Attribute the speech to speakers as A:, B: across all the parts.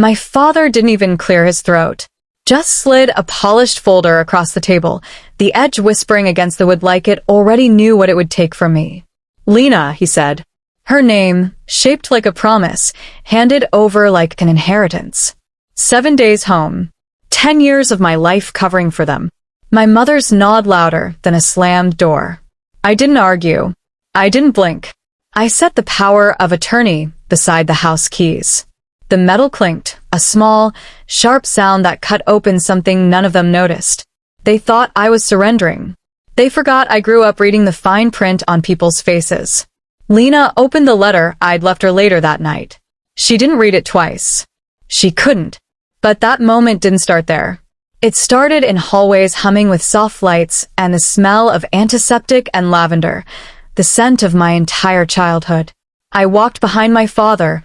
A: My father didn't even clear his throat. Just slid a polished folder across the table, the edge whispering against the wood like it already knew what it would take from me. Lina, he said. Her name, shaped like a promise, handed over like an inheritance. 7 days home. 10 years of my life covering for them. My mother's nod louder than a slammed door. I didn't argue. I didn't blink. I set the power of attorney beside the house keys. The metal clinked, a small, sharp sound that cut open something none of them noticed. They thought I was surrendering. They forgot I grew up reading the fine print on people's faces. Lina opened the letter I'd left her later that night. She didn't read it twice. She couldn't. But that moment didn't start there. It started in hallways humming with soft lights and the smell of antiseptic and lavender, the scent of my entire childhood. I walked behind my father,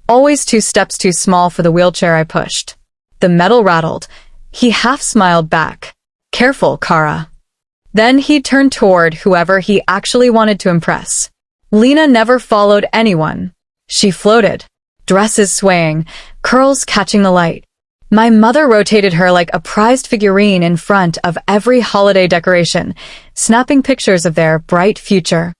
A: always 2 steps too small for the wheelchair I pushed. The metal rattled. He half smiled back. Careful, Cara. Then he turned toward whoever he actually wanted to impress. Lina never followed anyone. She floated, dresses swaying, curls catching the light. My mother rotated her like a prized figurine in front of every holiday decoration, snapping pictures of their bright future.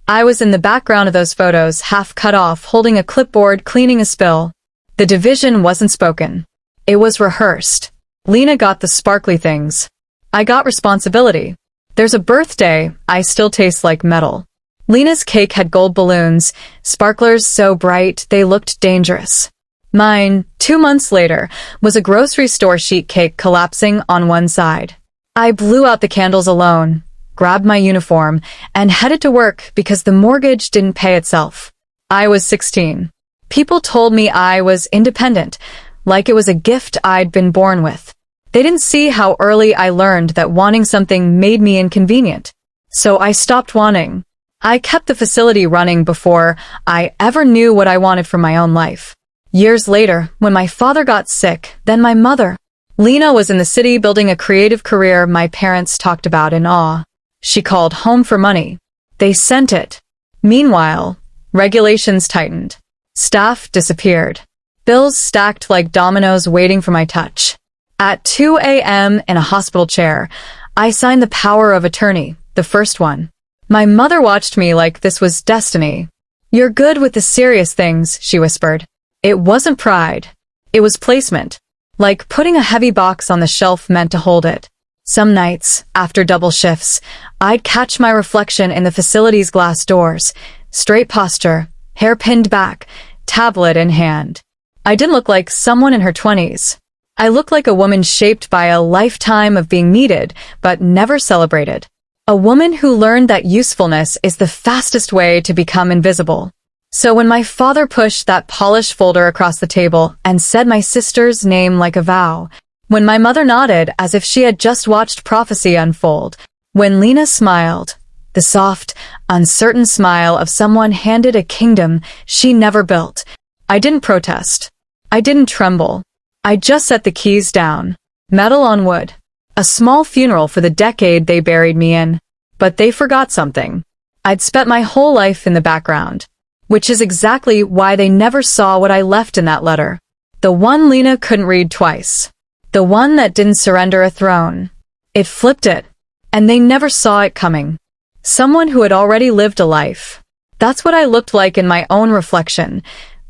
A: I was in the background of those photos, half cut off, holding a clipboard, cleaning a spill. The division wasn't spoken. It was rehearsed. Lina got the sparkly things. I got responsibility. There's a birthday, I still taste like metal. Lina's cake had gold balloons, sparklers so bright they looked dangerous. Mine, 2 months later, was a grocery store sheet cake collapsing on one side. I blew out the candles alone, grabbed my uniform, and headed to work because the mortgage didn't pay itself. I was 16. People told me I was independent, like it was a gift I'd been born with. They didn't see how early I learned that wanting something made me inconvenient. So I stopped wanting. I kept the facility running before I ever knew what I wanted from my own life. Years later, when my father got sick, then my mother. Lina was in the city building a creative career my parents talked about in awe. She called home for money. They sent it. Meanwhile, regulations tightened. Staff disappeared. Bills stacked like dominoes waiting for my touch. At 2 a.m. in a hospital chair, I signed the power of attorney, the first one. My mother watched me like this was destiny. You're good with the serious things, she whispered. It wasn't pride. It was placement. Like putting a heavy box on the shelf meant to hold it. Some nights, after double shifts, I'd catch my reflection in the facility's glass doors. Straight posture, hair pinned back, tablet in hand. I didn't look like someone in her 20s. I looked like a woman shaped by a lifetime of being needed, but never celebrated. A woman who learned that usefulness is the fastest way to become invisible. So when my father pushed that polished folder across the table and said my sister's name like a vow, when my mother nodded as if she had just watched prophecy unfold, when Lina smiled, the soft, uncertain smile of someone handed a kingdom she never built, I didn't protest. I didn't tremble. I just set the keys down. Metal on wood. A small funeral for the decade they buried me in. But they forgot something. I'd spent my whole life in the background. Which is exactly why they never saw what I left in that letter. The one Lina couldn't read twice. The one that didn't surrender a throne. It flipped it. And they never saw it coming. Someone who had already lived a life. That's what I looked like in my own reflection.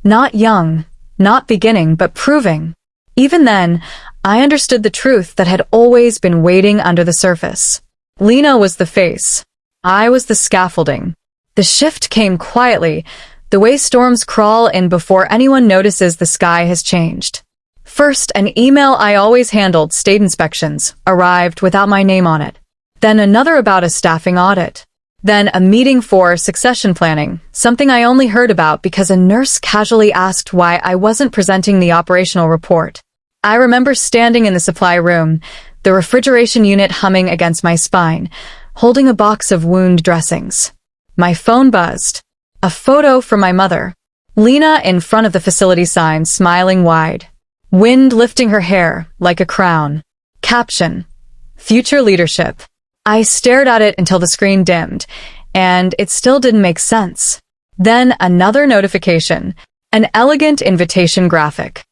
A: Not young, not beginning, but proving. Even then, I understood the truth that had always been waiting under the surface. Lina was the face. I was the scaffolding. The shift came quietly, the way storms crawl in before anyone notices the sky has changed. First, an email I always handled, state inspections, arrived without my name on it. Then another about a staffing audit. Then a meeting for succession planning, something I only heard about because a nurse casually asked why I wasn't presenting the operational report. I remember standing in the supply room, the refrigeration unit humming against my spine, holding a box of wound dressings. My phone buzzed. A photo from my mother. Lina in front of the facility sign, smiling wide. Wind lifting her hair like a crown. Caption: Future Leadership. I stared at it until the screen dimmed, and it still didn't make sense. Then another notification. An elegant invitation graphic.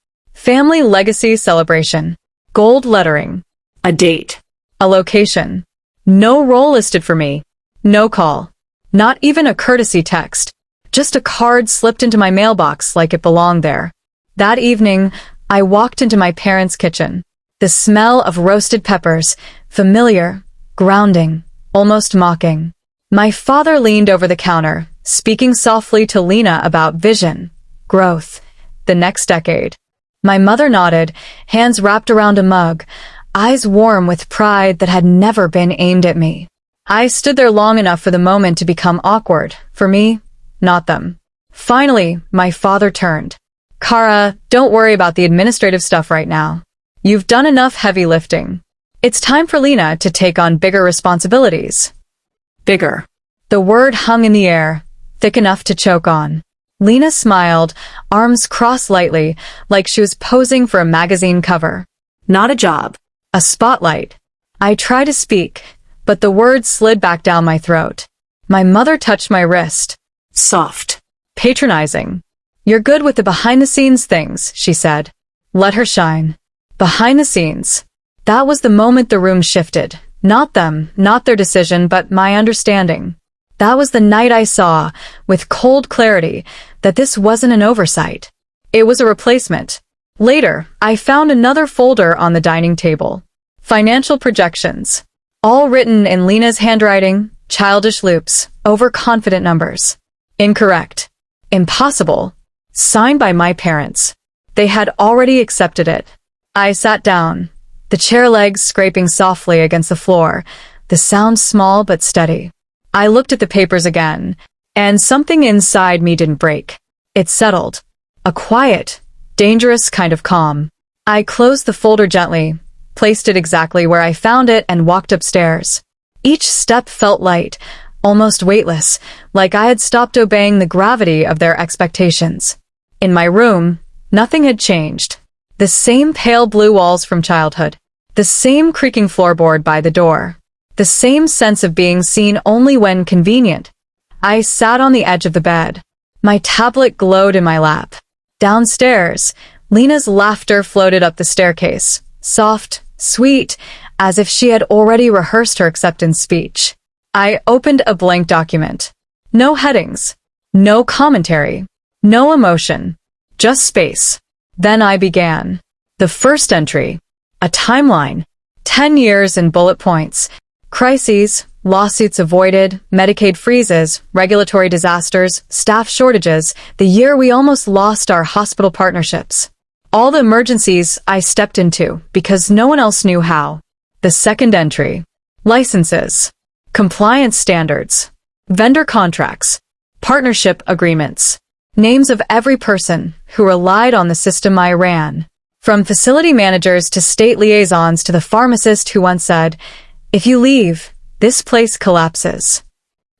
A: Family legacy celebration. Gold lettering.
B: A date.
A: A location. No role listed for me. No call. Not even a courtesy text. Just a card slipped into my mailbox like it belonged there. That evening, I walked into my parents' kitchen. The smell of roasted peppers, familiar, grounding, almost mocking. My father leaned over the counter, speaking softly to Lina about vision, growth, the next decade. My mother nodded, hands wrapped around a mug, eyes warm with pride that had never been aimed at me. I stood there long enough for the moment to become awkward, for me, not them. Finally, my father turned. Cara, don't worry about the administrative stuff right now. You've done enough heavy lifting. It's time for Lina to take on bigger responsibilities.
B: Bigger.
A: The word hung in the air, thick enough to choke on. Lina smiled, arms crossed lightly, like she was posing for a magazine cover.
B: Not a job.
A: A spotlight. I tried to speak, but the words slid back down my throat. My mother touched my wrist.
B: Soft.
A: Patronizing. You're good with the behind-the-scenes things, she said. Let her shine. Behind the scenes. That was the moment the room shifted. Not them, not their decision, but my understanding. That was the night I saw, with cold clarity, that this wasn't an oversight. It was a replacement. Later, I found another folder on the dining table. Financial projections. All written in Lina's handwriting, childish loops, overconfident numbers. Incorrect. Impossible. Signed by my parents. They had already accepted it. I sat down, the chair legs scraping softly against the floor, the sound small but steady. I looked at the papers again, and something inside me didn't break. It settled. A quiet, dangerous kind of calm. I closed the folder gently, placed it exactly where I found it, and walked upstairs. Each step felt light, almost weightless, like I had stopped obeying the gravity of their expectations. In my room, nothing had changed. The same pale blue walls from childhood. The same creaking floorboard by the door. The same sense of being seen only when convenient. I sat on the edge of the bed. My tablet glowed in my lap. Downstairs, Lina's laughter floated up the staircase, soft, sweet, as if she had already rehearsed her acceptance speech. I opened a blank document. No headings. No commentary. No emotion. Just space. Then I began. The first entry. A timeline. 10 years in bullet points. Crises, lawsuits avoided, Medicaid freezes, regulatory disasters, staff shortages, the year we almost lost our hospital partnerships. All the emergencies I stepped into because no one else knew how. The second entry. Licenses. Compliance standards. Vendor contracts. Partnership agreements. Names of every person who relied on the system I ran. From facility managers to state liaisons to the pharmacist who once said, "If you leave, this place collapses."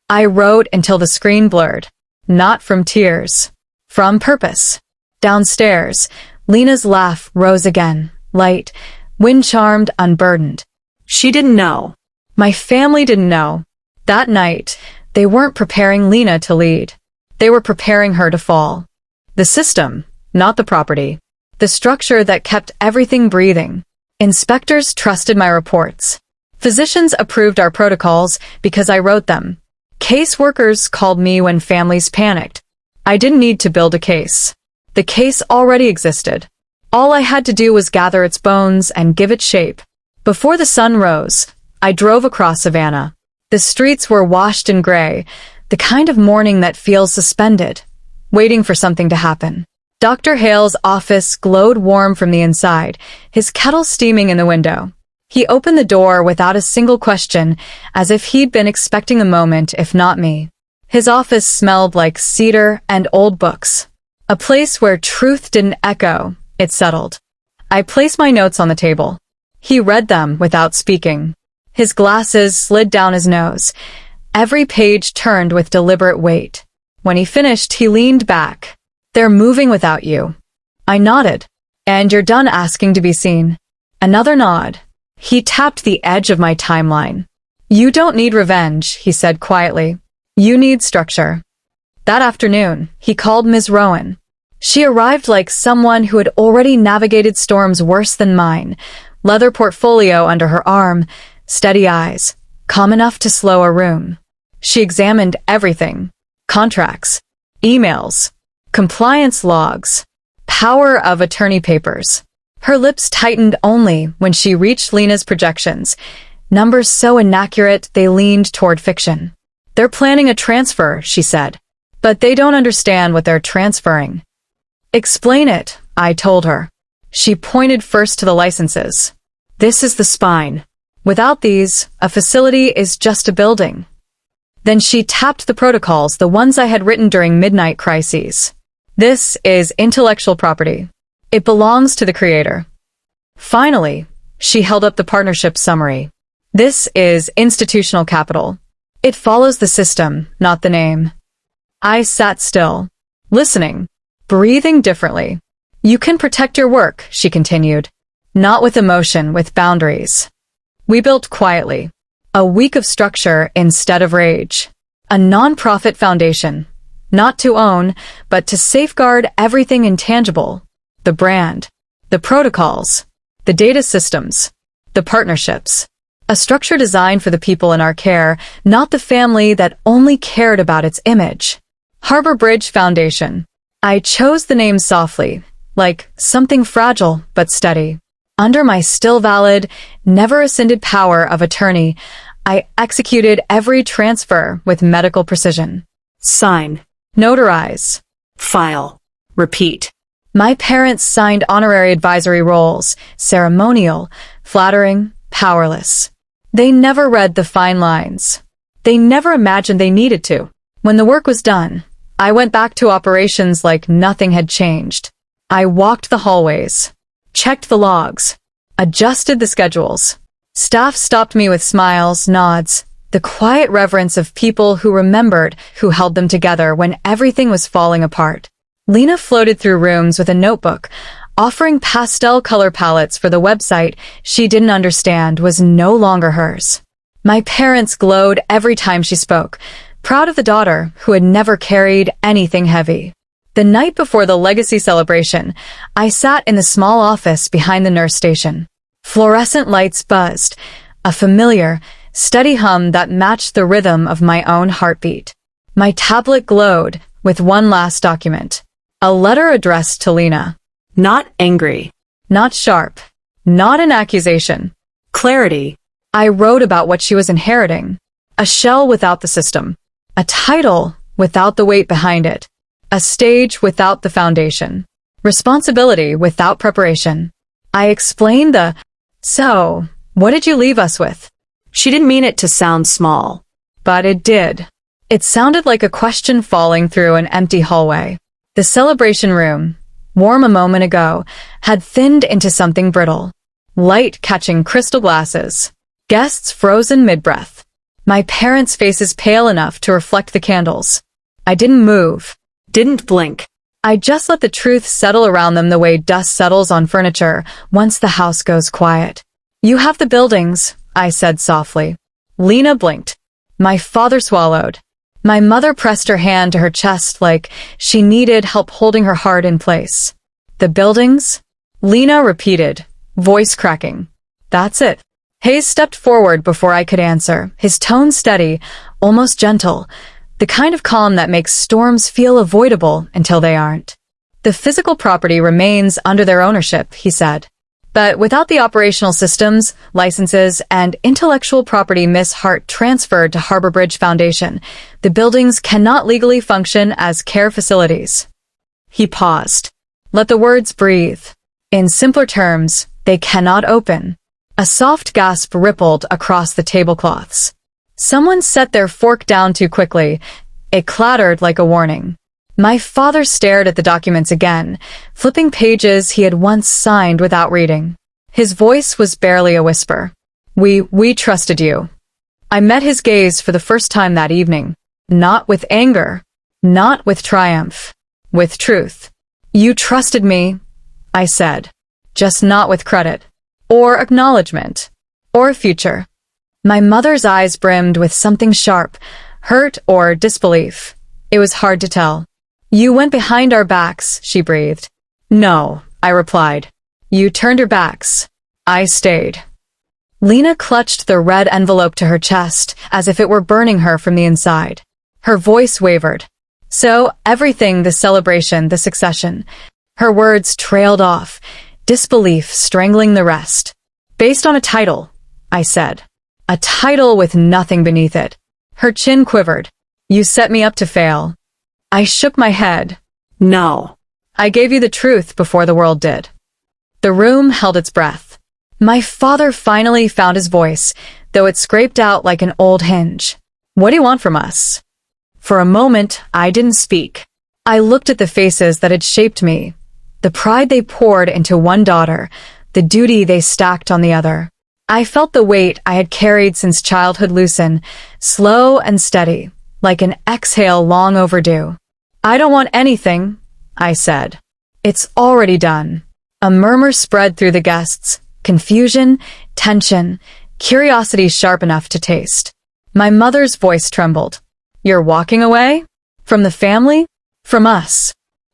A: I wrote until the screen blurred. Not from tears. From purpose. Downstairs, Lina's laugh rose again, light, wind-charmed, unburdened.
B: She didn't know.
A: My family didn't know. That night, they weren't preparing Lina to lead. They were preparing her to fall. The system, not the property. The structure that kept everything breathing. Inspectors trusted my reports. Physicians approved our protocols because I wrote them. Caseworkers called me when families panicked. I didn't need to build a case. The case already existed. All I had to do was gather its bones and give it shape. Before the sun rose, I drove across Savannah. The streets were washed in gray, the kind of morning that feels suspended, waiting for something to happen. Dr. Hale's office glowed warm from the inside, his kettle steaming in the window. He opened the door without a single question, as if he'd been expecting the moment, if not me. His office smelled like cedar and old books. A place where truth didn't echo, it settled. I placed my notes on the table. He read them without speaking. His glasses slid down his nose. Every page turned with deliberate weight. When he finished, he leaned back. "They're moving without you." I nodded. "And you're done asking to be seen." Another nod. He tapped the edge of my timeline. "You don't need revenge," he said quietly. "You need structure." That afternoon, he called Ms. Rowan. She arrived like someone who had already navigated storms worse than mine, leather portfolio under her arm, steady eyes, calm enough to slow a room. She examined everything: contracts, emails, compliance logs, power of attorney papers. Her lips tightened only when she reached Lina's projections, numbers so inaccurate they leaned toward fiction. "They're planning a transfer," she said, "but they don't understand what they're transferring." "Explain it," I told her. She pointed first to the licenses. "This is the spine. Without these, a facility is just a building." Then she tapped the protocols, the ones I had written during midnight crises. "This is intellectual property. It belongs to the creator." Finally, she held up the partnership summary. "This is institutional capital. It follows the system, not the name." I sat still, listening, breathing differently. "You can protect your work," she continued. "Not with emotion, with boundaries." We built quietly. A week of structure instead of rage. A non-profit foundation. Not to own, but to safeguard everything intangible. The brand. The protocols. The data systems. The partnerships. A structure designed for the people in our care, not the family that only cared about its image. Harbor Bridge Foundation. I chose the name softly, like something fragile but steady. Under my still valid, never rescinded power of attorney, I executed every transfer with medical precision.
B: Sign.
A: Notarize.
B: File. Repeat.
A: My parents signed honorary advisory roles, ceremonial, flattering, powerless. They never read the fine lines. They never imagined they needed to. When the work was done, I went back to operations like nothing had changed. I walked the hallways, checked the logs, adjusted the schedules. Staff stopped me with smiles, nods, the quiet reverence of people who remembered who held them together when everything was falling apart. Lina floated through rooms with a notebook, offering pastel color palettes for the website she didn't understand was no longer hers. My parents glowed every time she spoke, proud of the daughter who had never carried anything heavy. The night before the legacy celebration, I sat in the small office behind the nurse station. Fluorescent lights buzzed, a familiar, steady hum that matched the rhythm of my own heartbeat. My tablet glowed with one last document, a letter addressed to Lina.
B: Not angry.
A: Not sharp. Not an accusation.
B: Clarity.
A: I wrote about what she was inheriting. A shell without the system. A title without the weight behind it. A stage without the foundation. Responsibility without preparation. I explained "So, what did you leave us with?"
B: She didn't mean it to sound small.
A: But it did. It sounded like a question falling through an empty hallway. The celebration room, warm a moment ago, had thinned into something brittle. Light catching crystal glasses. Guests frozen mid-breath. My parents' faces pale enough to reflect the candles. I didn't move.
B: Didn't blink.
A: I just let the truth settle around them the way dust settles on furniture once the house goes quiet. "You have the buildings," I said softly. Lina blinked. My father swallowed. My mother pressed her hand to her chest like she needed help holding her heart in place. "The buildings?" Lina repeated, voice cracking. "That's it." Hayes stepped forward before I could answer, his tone steady, almost gentle, the kind of calm that makes storms feel avoidable until they aren't. "The physical property remains under their ownership," he said. "But without the operational systems, licenses, and intellectual property Miss Hart transferred to Harbor Bridge Foundation, the buildings cannot legally function as care facilities." He paused. Let the words breathe. "In simpler terms, they cannot open." A soft gasp rippled across the tablecloths. Someone set their fork down too quickly. It clattered like a warning. My father stared at the documents again, flipping pages he had once signed without reading. His voice was barely a whisper. We trusted you." I met his gaze for the first time that evening. Not with anger. Not with triumph. With truth. "You trusted me," I said. "Just not with credit. Or acknowledgement. Or future." My mother's eyes brimmed with something sharp, hurt or disbelief. It was hard to tell. You went behind our backs, she breathed. No, I replied. You turned your backs. I stayed. Lina clutched the red envelope to her chest as if it were burning her from the inside. Her voice wavered. So, everything, the celebration, the succession. Her words trailed off, disbelief strangling the rest. Based on a title, I said. A title with nothing beneath it. Her chin quivered. You set me up to fail. I shook my head.
B: No.
A: I gave you the truth before the world did. The room held its breath. My father finally found his voice, though it scraped out like an old hinge. What do you want from us? For a moment, I didn't speak. I looked at the faces that had shaped me, the pride they poured into one daughter, the duty they stacked on the other. I felt the weight I had carried since childhood loosen, slow and steady, like an exhale long overdue. I don't want anything, I said. It's already done. A murmur spread through the guests. Confusion, tension, curiosity sharp enough to taste. My mother's voice trembled. You're walking away? From the family? From us?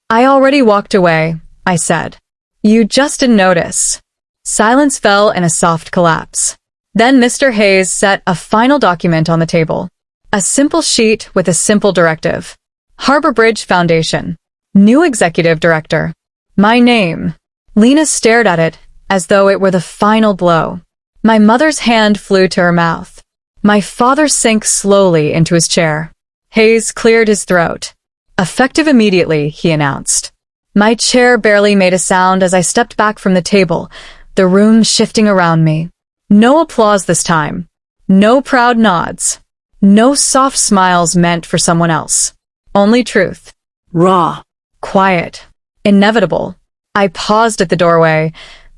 A: I already walked away, I said. You just didn't notice. Silence fell in a soft collapse. Then Mr. Hayes set a final document on the table. A simple sheet with a simple directive. Harbor Bridge Foundation. New executive director. My name. Lina stared at it as though it were the final blow. My mother's hand flew to her mouth. My father sank slowly into his chair. Hayes cleared his throat. Effective immediately, he announced. My chair barely made a sound as I stepped back from the table, the room shifting around me. No applause this time. No proud nods. No soft smiles meant for someone else. Only truth.
B: Raw.
A: Quiet. Inevitable. I paused at the doorway,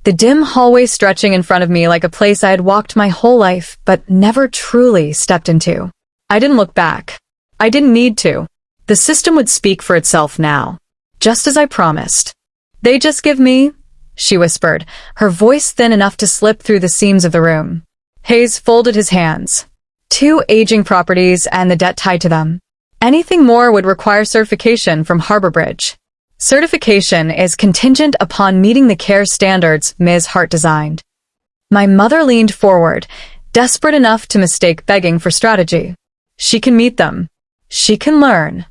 A: the dim hallway stretching in front of me like a place I had walked my whole life but never truly stepped into. I didn't look back. I didn't need to. The system would speak for itself now, just as I promised. They just give me, she whispered, her voice thin enough to slip through the seams of the room. Hayes folded his hands. 2 aging properties and the debt tied to them. Anything more would require certification from Harbor Bridge. Certification is contingent upon meeting the care standards Ms. Hart designed. My mother leaned forward, desperate enough to mistake begging for strategy. She can meet them. She can learn.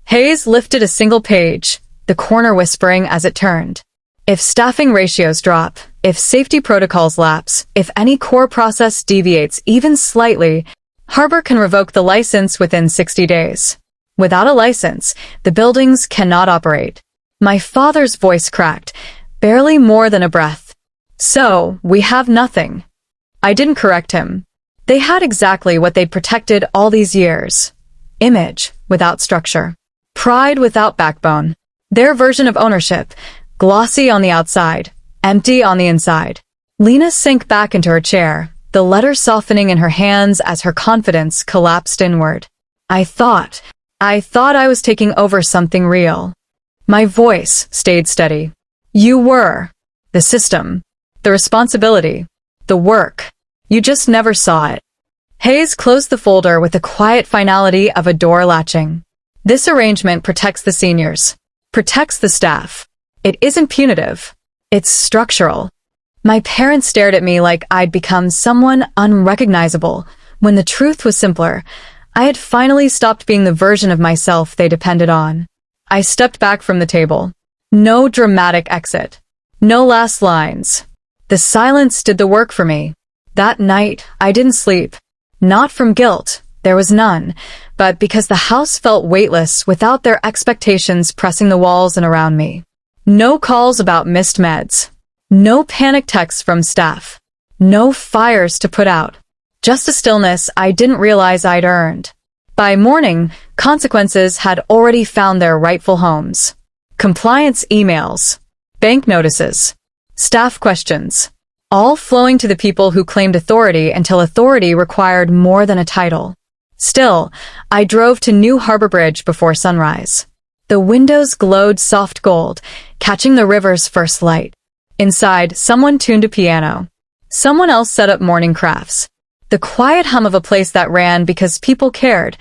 A: Hayes lifted a single page, the corner whispering as it turned. If staffing ratios drop, if safety protocols lapse, if any core process deviates even slightly, Harbor can revoke the license within 60 days. Without a license, the buildings cannot operate. My father's voice cracked, barely more than a breath. So, we have nothing. I didn't correct him. They had exactly what they'd protected all these years. Image without structure. Pride without backbone. Their version of ownership, glossy on the outside, empty on the inside. Lina sank back into her chair, the letter softening in her hands as her confidence collapsed inward. I thought I was taking over something real. My voice stayed steady. You were. The system. The responsibility. The work. You just never saw it. Hayes closed the folder with the quiet finality of a door latching. This arrangement protects the seniors. Protects the staff. It isn't punitive. It's structural. My parents stared at me like I'd become someone unrecognizable, when the truth was simpler. I had finally stopped being the version of myself they depended on. I stepped back from the table. No dramatic exit. No last lines. The silence did the work for me. That night, I didn't sleep. Not from guilt, there was none, but because the house felt weightless without their expectations pressing the walls and around me. No calls about missed meds. No panic texts from staff. No fires to put out. Just a stillness I didn't realize I'd earned. By morning, consequences had already found their rightful homes. Compliance emails. Bank notices. Staff questions. All flowing to the people who claimed authority until authority required more than a title. Still, I drove to New Harbor Bridge before sunrise. The windows glowed soft gold, catching the river's first light. Inside, someone tuned a piano. Someone else set up morning crafts. The quiet hum of a place that ran because people cared,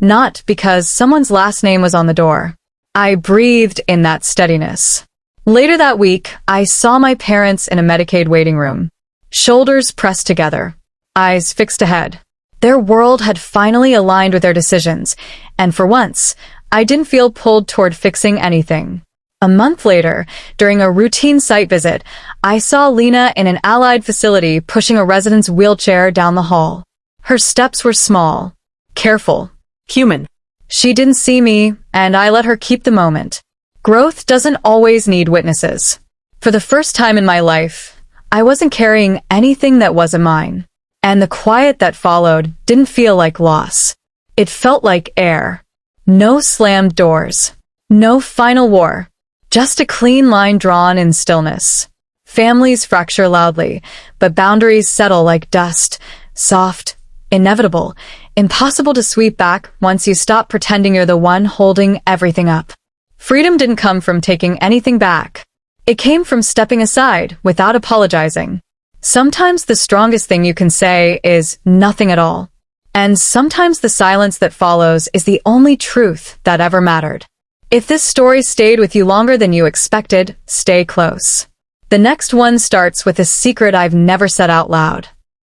A: not because someone's last name was on the door. I breathed in that steadiness. Later that week, I saw my parents in a Medicaid waiting room. Shoulders pressed together, eyes fixed ahead. Their world had finally aligned with their decisions, and for once, I didn't feel pulled toward fixing anything. A month later, during a routine site visit, I saw Lina in an allied facility pushing a resident's wheelchair down the hall. Her steps were small, careful,
B: Human.
A: she didn't see me, and I let her keep the moment. Growth doesn't always need witnesses. For the first time in my life, I wasn't carrying anything that wasn't mine. And the quiet that followed didn't feel like loss. It felt like air. No slammed doors. No final war. Just a clean line drawn in stillness. Families fracture loudly, but boundaries settle like dust. Soft, inevitable, impossible to sweep back once you stop pretending you're the one holding everything up. Freedom didn't come from taking anything back. It came from stepping aside without apologizing. Sometimes the strongest thing you can say is nothing at all. And sometimes the silence that follows is the only truth that ever mattered. If this story stayed with you longer than you expected, stay close. The next one starts with a secret I've never said out loud.